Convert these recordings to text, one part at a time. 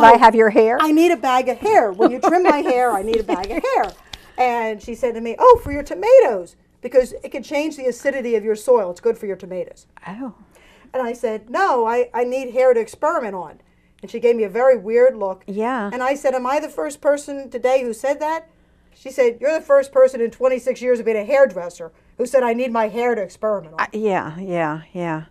Could I have your hair? I need a bag of hair. When you trim my hair, I need a bag of hair. And she said to me, oh, for your tomatoes, because it can change the acidity of your soil. It's good for your tomatoes. Oh. And I said, no, I need hair to experiment on. And she gave me a very weird look. Yeah. And I said, am I the first person today who said that? She said, you're the first person in 26 years of being a hairdresser who said I need my hair to experiment on. Yeah.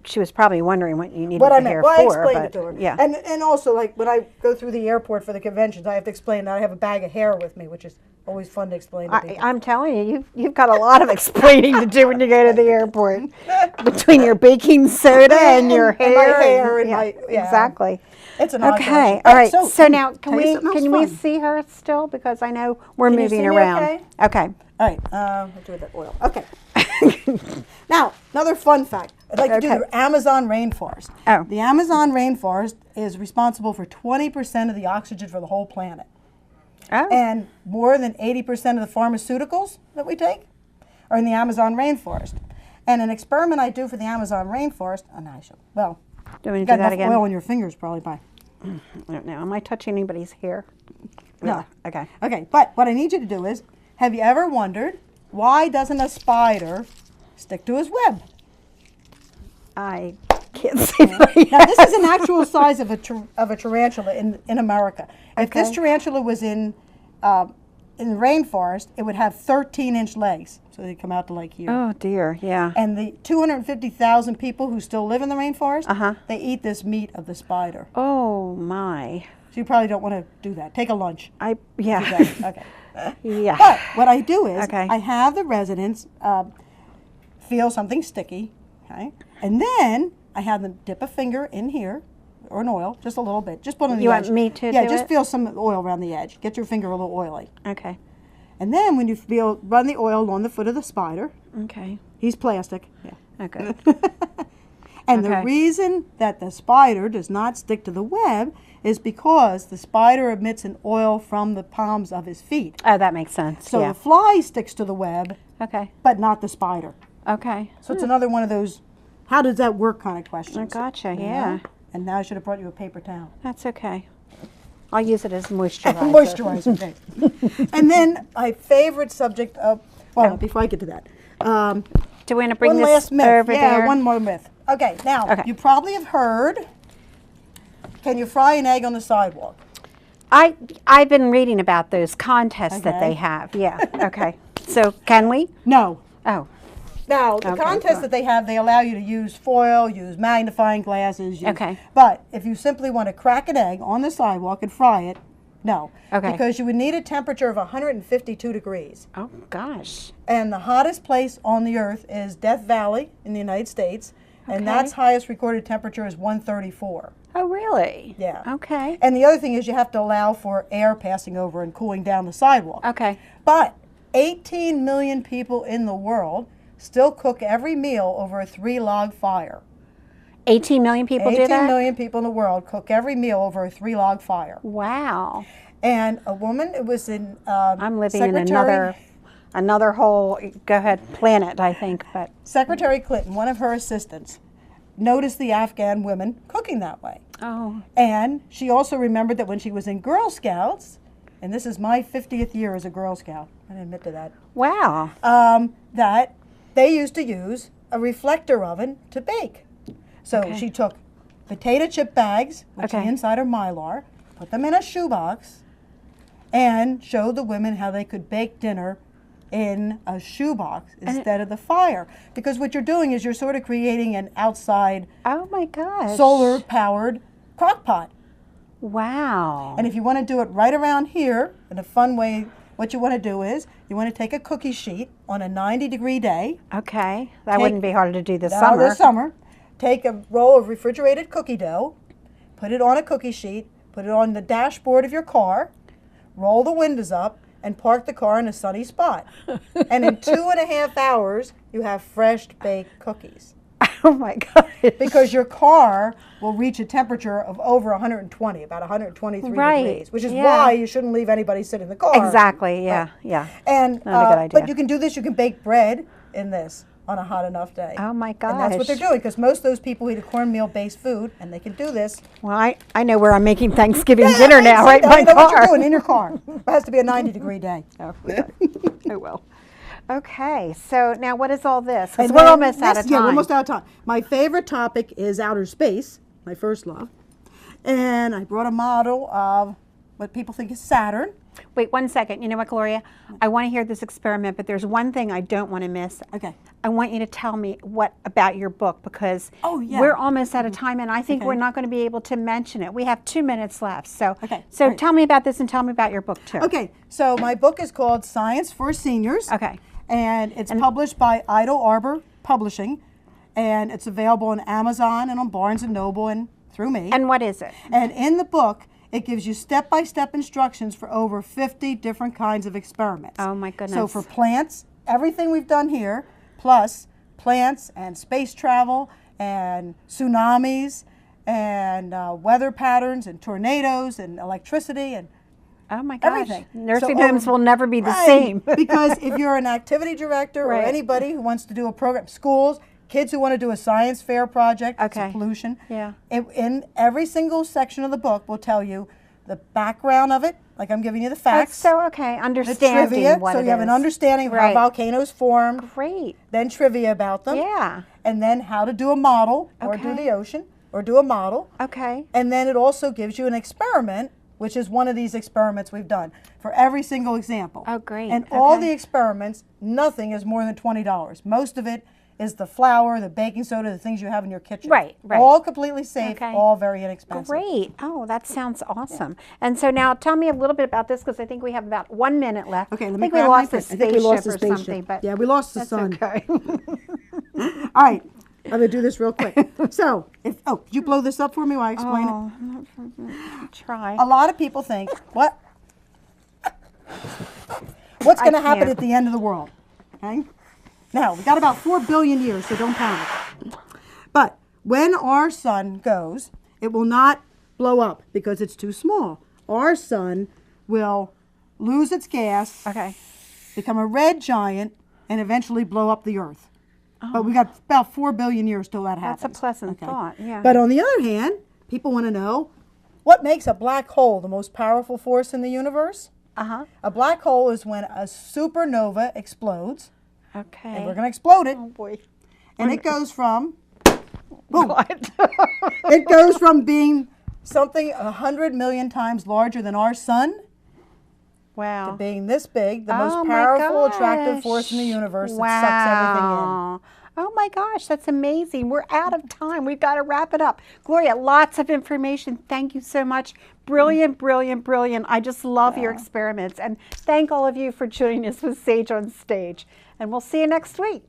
She was probably wondering what you needed What the I meant. hair Well, for. I explained it to her. Yeah. And also, like, when I go through the airport for the conventions, I have to explain that I have a bag of hair with me, which is always fun to explain to people. I'm telling you, you've got a lot of explaining to do when you go to the airport. Between your baking soda and your hair. And my hair and my, Exactly. It's an odd Okay. version. All right. So So now, can tell you something we else fun. see her still? Because I know we're Can you moving see me around. okay? Okay. All right, let's do with that oil. Okay. Now, another fun fact. I'd like to do the Amazon rainforest. Oh. The Amazon rainforest is responsible for 20% of the oxygen for the whole planet. Oh. And more than 80% of the pharmaceuticals that we take are in the Amazon rainforest. And an experiment I do for the Amazon rainforest, well, Do you want me you to got do that enough again? oil on your fingers probably by. I don't know. Am I touching anybody's hair? No. Okay. Okay, but what I need you to do is, have you ever wondered why doesn't a spider stick to his web? I can't see that. Now, this is an actual size of a tarantula in America. If this Okay. tarantula was in the rainforest, it would have 13-inch legs, so they'd come out to like here. Oh dear. Yeah. And the 250,000 people who still live in the rainforest, they eat this meat of the spider. Oh my. So you probably don't want to do that. Take a lunch. Yeah. Okay. Yeah. But what I do is, Okay. I have the residents feel something sticky, okay? And then I have them dip a finger in here, or an oil, just a little bit. Just put it on the You edge. want me to Yeah, do just it? feel some oil around the edge. Get your finger a little oily. Okay. And then when you feel, run the oil on the foot of the spider. Okay. He's plastic. Yeah. Okay. And the Okay. reason that the spider does not stick to the web is because the spider emits an oil from the palms of his feet. Oh, that makes sense. So yeah. the fly sticks to the web, Okay. but not the spider. Okay. So it's another one of those, how does that work kind of questions. I gotcha. you Yeah. know? And now I should have brought you a paper towel. That's okay. I'll use it as moisturizer. Moisturizer, okay. And then my favorite subject of, well, before I get to that. Do we want to bring One this last myth. over yeah, there? one more myth. Okay, now, Okay. you probably have heard, can you fry an egg on the sidewalk? I've been reading about those contests that Okay. they have. Yeah. Okay. So can we? No. Oh. Now, the Okay, contests fine. that they have, they allow you to use foil, use magnifying glasses. Okay. But if you simply want to crack an egg on the sidewalk and fry it, no. Okay. Because you would need a temperature of 152 degrees. Oh gosh. And the hottest place on the earth is Death Valley in the United States. And Okay. that's highest recorded temperature is 134. Oh really? Yeah. Okay. And the other thing is you have to allow for air passing over and cooling down the sidewalk. Okay. But 18 million people in the world still cook every meal over a 3-log fire. 18 million people do 18 that? million people in the world cook every meal over a 3-log fire. Wow. And a woman, it was in I'm living in another whole, go ahead, planet, I think, but Secretary Clinton, one of her assistants, noticed the Afghan women cooking that way. oh. And she also remembered that when she was in Girl Scouts, and this is my 50th year as a Girl Scout, I admit to that, Wow. that they used to use a reflector oven to bake. So Okay. she took potato chip bags, which Okay. the inside are Mylar, put them in a shoebox, and showed the women how they could bake dinner in a shoebox instead of the fire. Because what you're doing is you're sort of creating an outside Oh my gosh. solar-powered crock pot. Wow. And if you want to do it right around here, in a fun way, what you want to do is you want to take a cookie sheet on a 90-degree day. Okay. That wouldn't be hard to do this Now, summer. this summer, take a roll of refrigerated cookie dough, put it on a cookie sheet, put it on the dashboard of your car, roll the windows up, and park the car in a sunny spot. And in 2.5 hours, you have fresh baked cookies. Oh my gosh. Because your car will reach a temperature of over 120, about 123 Right, degrees, which is yeah. why you shouldn't leave anybody sit in the car. Exactly. Yeah. Yeah. And Not a good idea. but you can do this. You can bake bread in this. on a hot enough day. Oh my gosh. And that's what they're doing, because most of those people eat a cornmeal-based food, and they can do this. Well, I know where I'm making Thanksgiving dinner now, right in my I know what car. you're doing in your car. It has to be a 90-degree day. Oh, okay. I will. Okay, so now what is all this? 'Cause And we're then almost out of Yeah, time. we're almost out of time. My favorite topic is outer space, my first love. And I brought a model of what people think is Saturn. Wait 1 second. You know what, Gloria? I want to hear this experiment, but there's one thing I don't want to miss. Okay. I want you to tell me what about your book, because Oh, yeah. we're almost out of time, and I think Okay. we're not going to be able to mention it. We have 2 minutes left. So, Okay, so all right. tell me about this and tell me about your book too. Okay, so my book is called Science for Seniors. Okay. And it's published by Idle Arbor Publishing. And it's available on Amazon and on Barnes & Noble and through me. And what is it? And in the book, it gives you step-by-step instructions for over 50 different kinds of experiments. Oh my goodness. So for plants, everything we've done here, plus plants and space travel and tsunamis and weather patterns and tornadoes and electricity and Oh my gosh. everything. Nursing So, homes will never be the right, same. because if you're an activity director Right. or anybody who wants to do a program, schools, kids who want to do a science fair project, it's Okay. a pollution. Yeah. In every single section of the book will tell you the background of it, like I'm giving you the facts. That's so okay. the Understanding trivia, what so it you have an is. understanding of how Right. volcanoes formed, Great. then trivia about them, Yeah. and then how to do a model or do Okay. the ocean or do a model. Okay. And then it also gives you an experiment, which is one of these experiments we've done for every single example. Oh, great. And all Okay. the experiments, nothing is more than $20. Most of it is the flour, the baking soda, the things you have in your kitchen. Right, right. All completely safe, Okay. all very inexpensive. Great. Oh, that sounds awesome. And so now tell me a little bit about this, because I think we have about 1 minute left. Okay, let I me think we grab my lost the pen. I think we lost the spaceship or spaceship. something, but Yeah, we lost the that's sun. okay. All right, I'm going to do this real quick. So, could you blow this up for me while I explain it? Oh, try. A lot of people think, what's going to happen can't. at the end of the world? Okay? Now, we got about 4 billion years, so don't panic. But when our sun goes, it will not blow up because it's too small. Our sun will lose its gas, Okay. become a red giant, and eventually blow up the Earth. But we got about 4 billion years till that happens. That's a pleasant thought, yeah. But on the other hand, people want to know, what makes a black hole the most powerful force in the universe? Uh-huh. A black hole is when a supernova explodes, Okay. and we're going to explode it, Oh, boy. and it goes from, boom, What? it goes from being something 100 million times larger than our sun Wow. to being this big, the Oh most my powerful, attractive gosh. force in the universe Wow. that sucks everything in. Oh my gosh, that's amazing. We're out of time. We've got to wrap it up. Gloria, lots of information. Thank you so much. Brilliant, brilliant, brilliant. I just love your experiments. And thank all of you for joining us with Sage on Stage. And we'll see you next week.